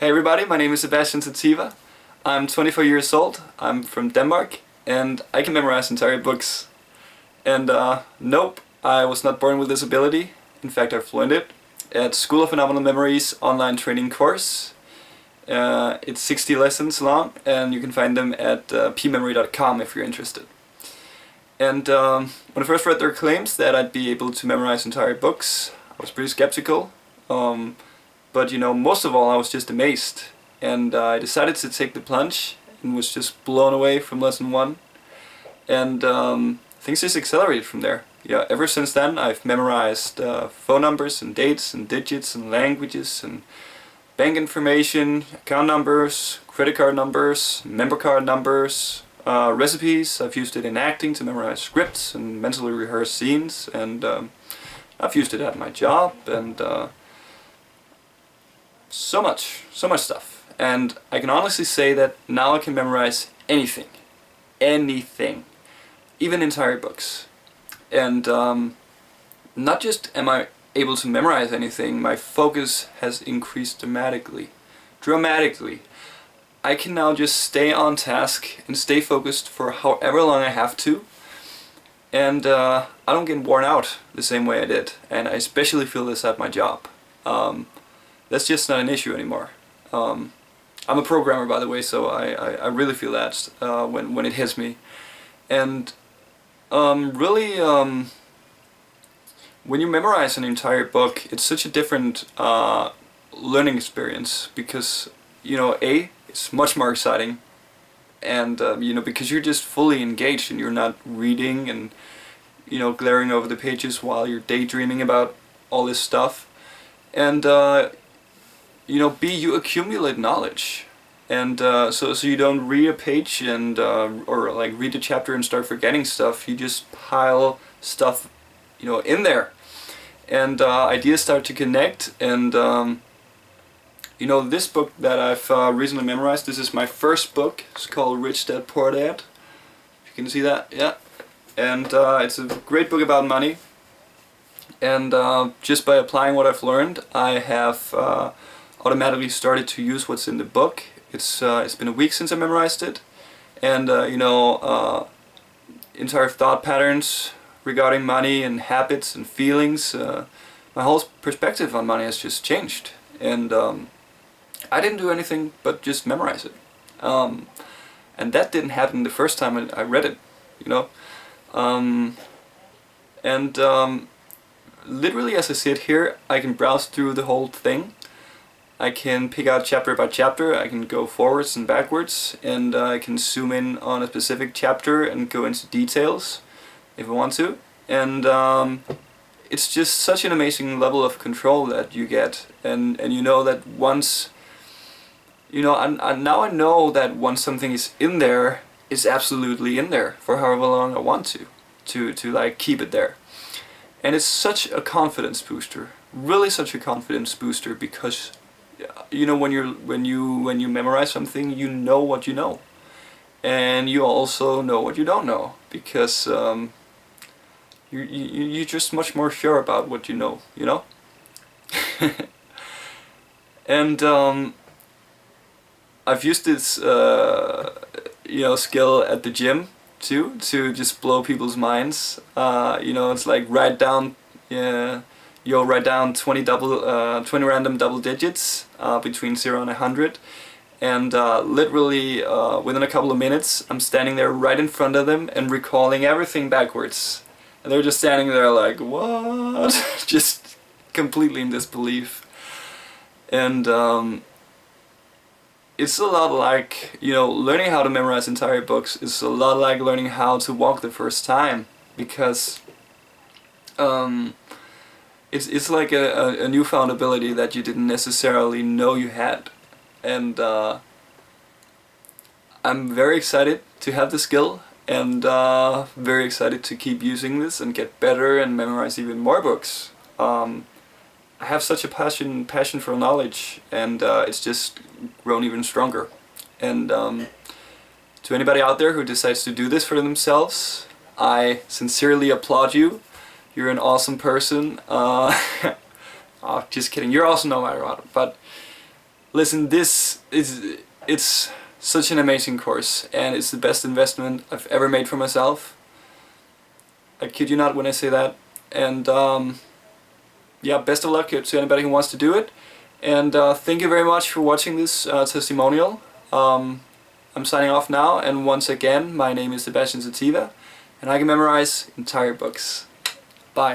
Hey everybody, my name is SebastianSativa. I'm 24 years old, I'm from Denmark, and I can memorize entire books. And nope, I was not born with this ability. In fact, I've learned it at School of Phenomenal Memory's online training course. It's 60 lessons long, and you can find them at PMemory.com if you're interested. And when I first read their claims that I'd be able to memorize entire books, I was pretty skeptical. But you know, most of all, I was just amazed, and I decided to take the plunge and was just blown away from lesson 1, and things just accelerated from there. Yeah, ever since then I've memorized phone numbers and dates and digits and languages and bank information, account numbers, credit card numbers, member card numbers, recipes. I've used it in acting to memorize scripts and mentally rehearse scenes, and I've used it at my job, and so much stuff. And I can honestly say that now I can memorize anything, even entire books. And not just am I able to memorize anything, my focus has increased dramatically. I can now just stay on task and stay focused for however long I have to, and I don't get worn out the same way I did, and I especially feel this at my job. That's just not an issue anymore. I'm a programmer, by the way, so I really feel that when it hits me. And really, when you memorize an entire book, it's such a different learning experience, because, you know, it's much more exciting, and you know, because you're just fully engaged and you're not reading and, you know, glaring over the pages while you're daydreaming about all this stuff. And you know, you accumulate knowledge, and so you don't read a page and or like read a chapter and start forgetting stuff. You just pile stuff, you know, in there, and ideas start to connect. And you know, this book that I've recently memorized, this is my first book. It's called Rich Dad Poor Dad. You can see that, yeah. And it's a great book about money. And just by applying what I've learned, I have automatically started to use what's in the book. It's been a week since I memorized it, and you know, entire thought patterns regarding money and habits and feelings, my whole perspective on money has just changed, and I didn't do anything but just memorize it, and that didn't happen the first time I read it, you know, and literally as I sit here, I can browse through the whole thing. I can pick out chapter by chapter, I can go forwards and backwards, and I can zoom in on a specific chapter and go into details if I want to. And it's just such an amazing level of control that you get. And you know that once, you know, now I know that once something is in there, it's absolutely in there for however long I want to like keep it there. And it's such a confidence booster, really such a confidence booster, because you know, when you memorize something, you know what you know, and you also know what you don't know, because you're just much more sure about what you know, you know. And I've used this you know, skill at the gym too, to just blow people's minds. You know, it's like write down. You'll write down 20 random double digits between 0 and 100, and literally within a couple of minutes I'm standing there right in front of them and recalling everything backwards, and they're just standing there like, what? Just completely in disbelief. And it's a lot like, you know, learning how to memorize entire books is a lot like learning how to walk the first time, because it's like a newfound ability that you didn't necessarily know you had. And I'm very excited to have the skill, and very excited to keep using this and get better and memorize even more books. I have such a passion for knowledge, and it's just grown even stronger. And to anybody out there who decides to do this for themselves, I sincerely applaud you. You're an awesome person. Oh, just kidding. You're awesome no matter what. But listen, it's such an amazing course, and it's the best investment I've ever made for myself. I kid you not when I say that. And yeah, best of luck to anybody who wants to do it. And thank you very much for watching this testimonial. I'm signing off now, and once again, my name is SebastianSativa, and I can memorize entire books. Bye.